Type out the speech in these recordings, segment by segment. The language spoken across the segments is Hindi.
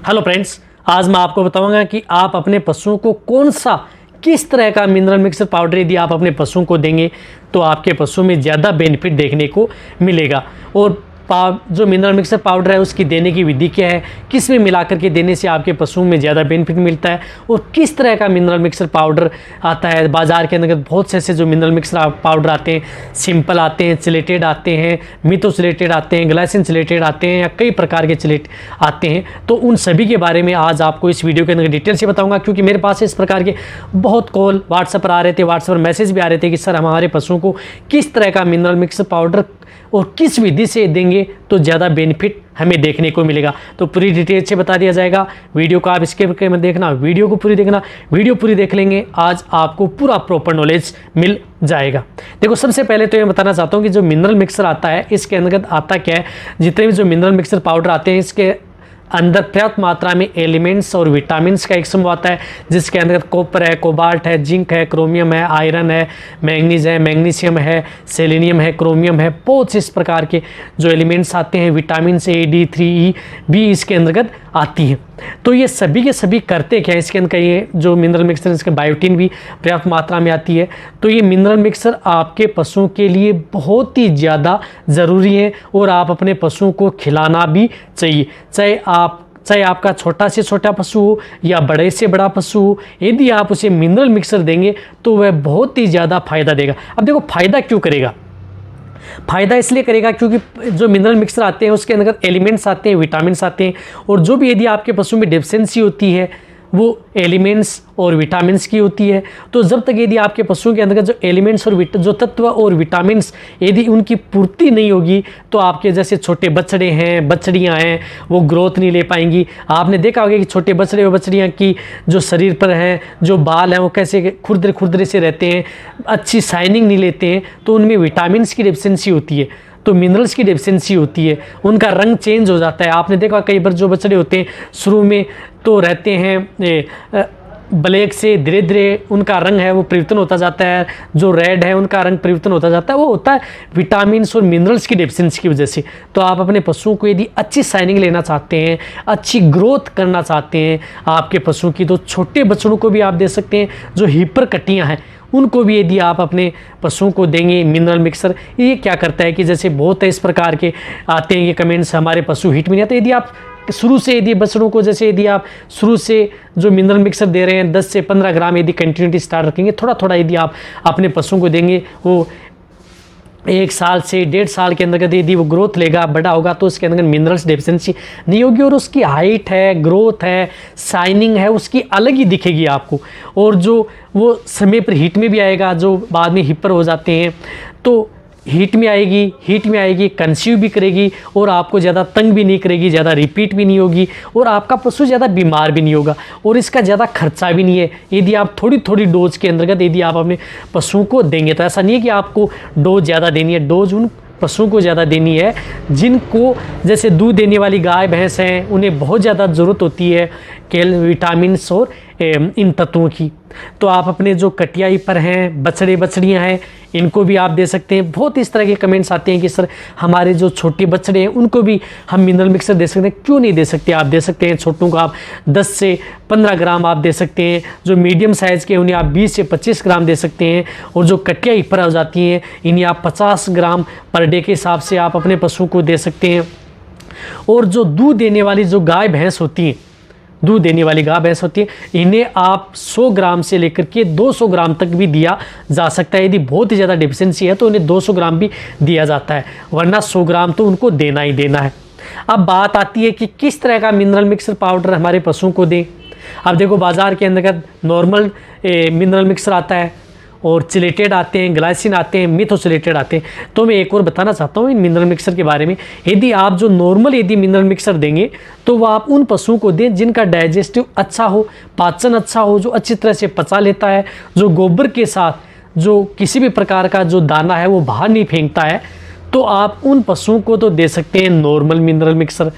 हेलो फ्रेंड्स, आज मैं आपको बताऊंगा कि आप अपने पशुओं को किस तरह का मिनरल मिक्सर पाउडर यदि आप अपने पशुओं को देंगे तो आपके पशुओं में ज़्यादा बेनिफिट देखने को मिलेगा। और जो मिनरल मिक्सर पाउडर है उसकी देने की विधि क्या है, किस में मिला करके देने से आपके पशुओं में ज़्यादा बेनिफिट मिलता है और किस तरह का मिनरल मिक्सर पाउडर आता है। बाज़ार के अंदर बहुत से ऐसे जो मिनरल मिक्सर पाउडर आते हैं, सिंपल आते हैं, चिलेटेड आते हैं, मिथोचिलेटेड आते हैं, ग्लाइसिन चिलेटेड आते हैं या कई प्रकार के चिलेट आते हैं। तो उन सभी के बारे में आज आपको इस वीडियो के अंदर डिटेल से बताऊँगा, क्योंकि मेरे पास इस प्रकार के बहुत कॉल व्हाट्सएप पर आ रहे थे, व्हाट्सएप पर मैसेज भी आ रहे थे कि सर हमारे पशुओं को किस तरह का मिनरल मिक्सर पाउडर और किस विधि से देंगे तो ज़्यादा बेनिफिट हमें देखने को मिलेगा। तो पूरी डिटेल से बता दिया जाएगा। वीडियो को आप इसके में देखना, वीडियो को पूरी देखना, वीडियो पूरी देख लेंगे आज आपको पूरा प्रॉपर नॉलेज मिल जाएगा। देखो, सबसे पहले तो ये बताना चाहता हूँ कि जो मिनरल मिक्सर आता है इसके अंतर्गत आता क्या है। जितने भी जो मिनरल मिक्सर पाउडर आते हैं इसके अंदर पर्याप्त मात्रा में एलिमेंट्स और विटामिन्स का एक समूह आता है, जिसके अंदर कॉपर है, कोबाल्ट है, जिंक है, क्रोमियम है, आयरन है, मैग्नीज है, मैग्नीशियम है, सेलेनियम है, क्रोमियम है। बहुत से इस प्रकार के जो एलिमेंट्स आते हैं, विटामिन ए, D3, E भी इसके अंतर्गत आती है। तो ये सभी के सभी करते क्या है, इसके अंदर ये जो मिनरल मिक्सर इसके बायोटीन भी पर्याप्त मात्रा में आती है। तो ये मिनरल मिक्सर आपके पशुओं के लिए बहुत ही ज़्यादा ज़रूरी है और आप अपने पशुओं को खिलाना भी चाहिए, चाहे आपका छोटा से छोटा पशु हो या बड़े से बड़ा पशु हो। यदि आप उसे मिनरल मिक्सर देंगे तो वह बहुत ही ज़्यादा फायदा देगा। अब देखो, फायदा क्यों करेगा? फायदा इसलिए करेगा क्योंकि जो मिनरल मिक्सर आते हैं उसके अंदर एलिमेंट्स आते हैं, विटामिन्स आते हैं, और जो भी यदि आपके पशु में डेफिशिएंसी होती है वो एलिमेंट्स और विटामिन्स की होती है। तो जब तक यदि आपके पशुओं के अंदर जो एलिमेंट्स और जो तत्व और विटामिन्स यदि उनकी पूर्ति नहीं होगी तो आपके जैसे छोटे बछड़े हैं, बछड़ियां हैं, वो ग्रोथ नहीं ले पाएंगी। आपने देखा होगा कि छोटे बछड़े और बछड़ियां की जो शरीर पर हैं, जो बाल हैं, वो कैसे खुरदरे खुरदरे से रहते हैं, अच्छी शाइनिंग नहीं लेते हैं। तो उनमें विटामिन्स की डेफिशिएंसी होती है, तो मिनरल्स की डेफिशिएंसी होती है, उनका रंग चेंज हो जाता है। आपने देखा कई बार जो बछड़े होते हैं शुरू में तो रहते हैं ब्लैक से, धीरे धीरे उनका रंग है वो परिवर्तन होता जाता है, जो रेड है उनका रंग परिवर्तन होता जाता है। वो होता है विटामिन्स और मिनरल्स की डेफिशिएंसी की वजह से। तो आप अपने पशुओं को यदि अच्छी शाइनिंग लेना चाहते हैं, अच्छी ग्रोथ करना चाहते हैं आपके पशुओं की, तो छोटे बछड़ों को भी आप दे सकते हैं। जो हिपर कटियाँ हैं उनको भी यदि आप अपने पशुओं को देंगे मिनरल मिक्सर, ये क्या करता है कि जैसे बहुत इस प्रकार के आते हैं ये कमेंट्स, हमारे पशु हिट में नहीं आते। यदि आप शुरू से यदि बछड़ों को जैसे यदि आप शुरू से जो मिनरल मिक्सर दे रहे हैं 10 से 15 ग्राम यदि कंटिन्यूटी स्टार्ट रखेंगे, थोड़ा थोड़ा यदि आप अपने पशुओं को देंगे, वो 1 साल से 1.5 साल के अंदर यदि वो ग्रोथ लेगा, बड़ा होगा, तो उसके अंदर मिनरल्स डेफिशिएंसी नहीं होगी और उसकी हाइट है, ग्रोथ है, शाइनिंग है, उसकी अलग ही दिखेगी आपको। और जो वो समय पर हीट में भी आएगा, जो बाद में हिपर हो जाते हैं तो हीट में आएगी, कंसीव भी करेगी और आपको ज़्यादा तंग भी नहीं करेगी, ज़्यादा रिपीट भी नहीं होगी और आपका पशु ज़्यादा बीमार भी नहीं होगा और इसका ज़्यादा खर्चा भी नहीं है। यदि आप थोड़ी थोड़ी डोज के अंतर्गत यदि आप अपने पशुओं को देंगे, तो ऐसा नहीं है कि आपको डोज ज़्यादा देनी है, डोज उन पशुओं को ज़्यादा देनी है जिनको जैसे दूध देने वाली गाय भैंस हैं, उन्हें बहुत ज़्यादा ज़रूरत होती है विटामिन्स और इन तत्वों की। तो आप अपने जो कटियाई पर हैं, बछड़े बछड़ियां हैं, इनको भी आप दे सकते हैं। बहुत इस तरह के कमेंट्स आते हैं कि सर हमारे जो छोटे बछड़े हैं उनको भी हम मिनरल मिक्सर दे सकते हैं, क्यों नहीं दे सकते? आप दे सकते हैं। छोटों को आप 10 से 15 ग्राम आप दे सकते हैं, जो मीडियम साइज़ के उन्हें आप 20 से 25 ग्राम दे सकते हैं, और जो कटियाई पर हो जाती हैं इन्हें आप 50 ग्राम पर डे के हिसाब से आप अपने पशुओं को दे सकते हैं। और जो दूध देने वाली जो गाय भैंस होती हैं, इन्हें आप 100 ग्राम से लेकर के 200 ग्राम तक भी दिया जा सकता है। यदि बहुत ही ज़्यादा डेफिशिएंसी है तो उन्हें 200 ग्राम भी दिया जाता है, वरना 100 ग्राम तो उनको देना ही देना है। अब बात आती है कि किस तरह का मिनरल मिक्सर पाउडर हमारे पशुओं को दें। अब देखो, बाज़ार के अंतर्गत नॉर्मल मिनरल मिक्सर आता है और चिलेटेड आते हैं, ग्लाइसिन आते हैं, मिथोचिलेटेड आते हैं। तो मैं एक और बताना चाहता हूँ इन मिनरल मिक्सर के बारे में। यदि आप जो नॉर्मल यदि मिनरल मिक्सर देंगे तो वो आप उन पशुओं को दें जिनका डाइजेस्टिव अच्छा हो, पाचन अच्छा हो, जो अच्छी तरह से पचा लेता है, जो गोबर के साथ जो किसी भी प्रकार का जो दाना है वो बाहर नहीं फेंकता है। तो आप उन पशुओं को तो दे सकते हैं नॉर्मल मिनरल मिक्सर,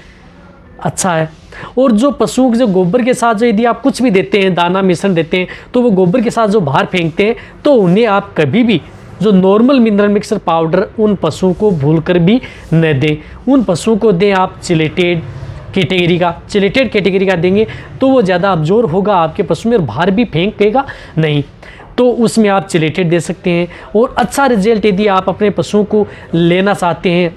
अच्छा है। और जो पशुओं के जो गोबर के साथ जो यदि आप कुछ भी देते हैं, दाना मिश्रण देते हैं, तो वो गोबर के साथ जो बाहर फेंकते हैं, तो उन्हें आप कभी भी जो नॉर्मल मिनरल मिक्सर पाउडर उन पशुओं को भूलकर भी न दें। उन पशुओं को दें आप चिलेटेड, कैटेगरी का, चिलेटेड कैटेगरी का देंगे तो वो ज़्यादा अब्जॉर्ब होगा आपके पशु में और बाहर भी फेंकेगा नहीं। तो उसमें आप चिलेटेड दे सकते हैं। और अच्छा रिजल्ट यदि आप अपने पशुओं को लेना चाहते हैं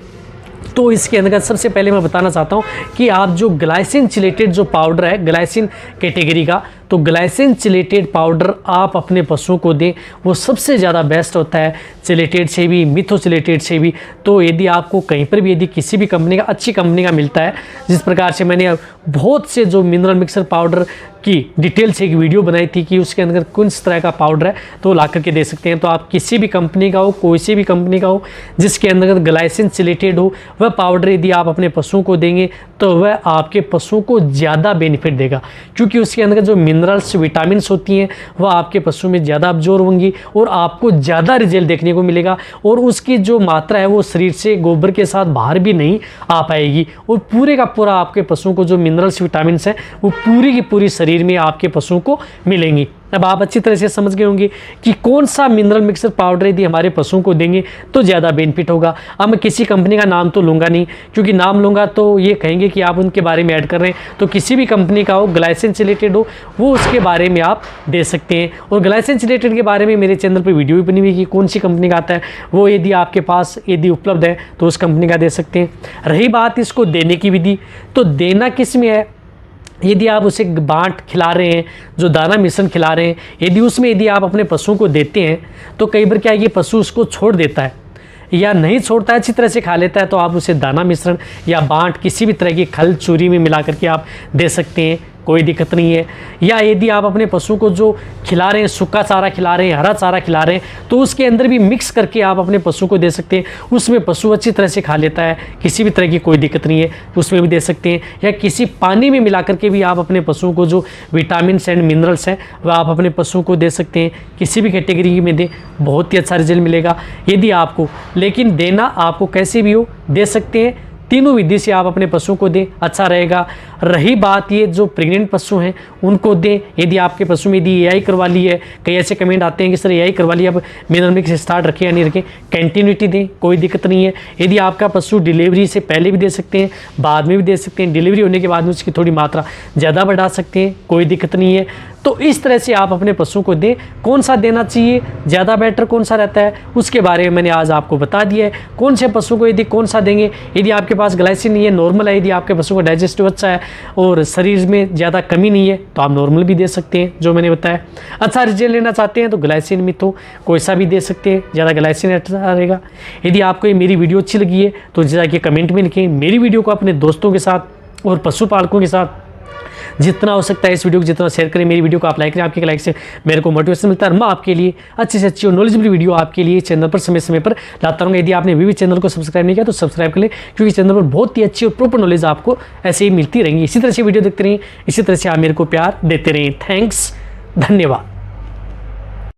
तो इसके अंदर सबसे पहले मैं बताना चाहता हूँ कि आप जो ग्लाइसिन चिलेटेड जो पाउडर है ग्लाइसिन कैटेगरी का, तो ग्लाइसिन चिलेटेड पाउडर आप अपने पशुओं को दें, वो सबसे ज़्यादा बेस्ट होता है चिलेटेड से भी, मिथोचिलेटेड से भी। तो यदि आपको कहीं पर भी यदि किसी भी कंपनी का, अच्छी कंपनी का मिलता है, जिस प्रकार से मैंने बहुत से जो मिनरल मिक्सर पाउडर की डिटेल से एक वीडियो बनाई थी कि उसके अंदर किस तरह का पाउडर है, तो ला करके दे सकते हैं। तो आप किसी भी कंपनी का हो, कोई सी भी कंपनी का हो, जिसके अंदर ग्लाइसिन चिलेटेड हो, वह पाउडर यदि आप अपने पशुओं को देंगे तो वह आपके पशुओं को ज़्यादा बेनिफिट देगा, क्योंकि उसके अंदर जो मिनरल्स, विटामिन्स होती हैं वह आपके पशु में ज़्यादा अब्जॉर्ब होंगी और आपको ज़्यादा रिजल्ट देखने को मिलेगा। और उसकी जो मात्रा है वो शरीर से गोबर के साथ बाहर भी नहीं आ पाएगी और पूरे का पूरा आपके पशुओं को जो मिनरल्स, विटामिन्स हैं वो पूरी की पूरी शरीर में आपके पशुओं को मिलेंगी। अब आप अच्छी तरह से समझ गए होंगे कि कौन सा मिनरल मिक्सर पाउडर यदि हमारे पशुओं को देंगे तो ज़्यादा बेनिफिट होगा। अब मैं किसी कंपनी का नाम तो लूँगा नहीं, क्योंकि नाम लूँगा तो ये कहेंगे कि आप उनके बारे में ऐड कर रहे हैं। तो किसी भी कंपनी का हो, ग्लाइसिन चिलेटेड हो, वो उसके बारे में आप दे सकते हैं। और ग्लाइसिन चिलेटेड के बारे में मेरे चैनल पर वीडियो भी बनी हुई कि कौन सी कंपनी का आता है, वो यदि आपके पास यदि उपलब्ध है तो उस कंपनी का दे सकते हैं। रही बात इसको देने की विधि, तो देना किस में है, यदि आप उसे बांट खिला रहे हैं, जो दाना मिश्रण खिला रहे हैं, यदि उसमें यदि आप अपने पशुओं को देते हैं तो कई बार क्या है कि पशु उसको छोड़ देता है या नहीं छोड़ता है, अच्छी तरह से खा लेता है, तो आप उसे दाना मिश्रण या बांट किसी भी तरह की खल चूरी में मिला करके आप दे सकते हैं, कोई दिक्कत नहीं है। या यदि आप अपने पशु को जो खिला रहे हैं, सूखा चारा खिला रहे हैं, हरा चारा खिला रहे हैं, तो उसके अंदर भी मिक्स करके आप अपने पशु को दे सकते हैं। उसमें पशु अच्छी तरह से खा लेता है, किसी भी तरह की कोई दिक्कत नहीं है, उसमें भी दे सकते हैं। या किसी पानी में मिला करके भी आप अपने पशुओं को जो विटामिन्स एंड मिनरल्स हैं वह आप अपने पशुओं को दे सकते हैं। किसी भी कैटेगरी में दें, बहुत ही अच्छा रिजल्ट मिलेगा यदि आपको। लेकिन देना आपको कैसे भी हो दे सकते हैं, तीनों विधि से आप अपने पशुओं को दें, अच्छा रहेगा। रही बात ये जो प्रेग्नेंट पशु हैं उनको दें, यदि आपके पशु में यदि एआई करवा ली है, कई ऐसे कमेंट आते हैं कि सर एआई करवा लिया, अब मिनरल मिक्स स्टार्ट रखें या नहीं रखें, कंटिन्यूटी दें, कोई दिक्कत नहीं है। यदि आपका पशु डिलीवरी से पहले भी दे सकते हैं, बाद में भी दे सकते हैं, डिलीवरी होने के बाद में उसकी थोड़ी मात्रा ज़्यादा बढ़ा सकते हैं, कोई दिक्कत नहीं है। तो इस तरह से आप अपने पशु को दें। कौन सा देना चाहिए, ज़्यादा बेटर कौन सा रहता है, उसके बारे में मैंने आज आपको बता दिया है। कौन से पशु को यदि कौन सा देंगे, यदि आपके पास ग्लाइसिन नहीं है, नॉर्मल है, यदि आपके पशु का डाइजेस्टिव अच्छा है और शरीर में ज़्यादा कमी नहीं है तो आप नॉर्मल भी दे सकते हैं, जो मैंने बताया। अच्छा रिजल्ट लेना चाहते हैं तो ग्लाइसिन मिथो कोई सा भी दे सकते हैं, ज़्यादा ग्लाइसिन अच्छा रहेगा। यदि आपको ये मेरी वीडियो अच्छी लगी है तो जाके कमेंट में लिखें। मेरी वीडियो को अपने दोस्तों के साथ और पशुपालकों के साथ जितना हो सकता है इस वीडियो को जितना शेयर करें। मेरी वीडियो को आप लाइक करें, आपके लाइक से मेरे को मोटिवेशन मिलता है और मैं आपके लिए अच्छी से अच्छी और नॉलेजेबल वीडियो आपके लिए चैनल पर समय समय पर लाता रहूँगा। यदि आपने भी चैनल को सब्सक्राइब नहीं किया तो सब्सक्राइब कर लें, क्योंकि चैनल पर बहुत ही अच्छी और प्रॉपर नॉलेज आपको ऐसे ही मिलती रहेंगी। इसी तरह से वीडियो देखते रहें, इसी तरह से आप मेरे को प्यार देते रहें। थैंक्स, धन्यवाद।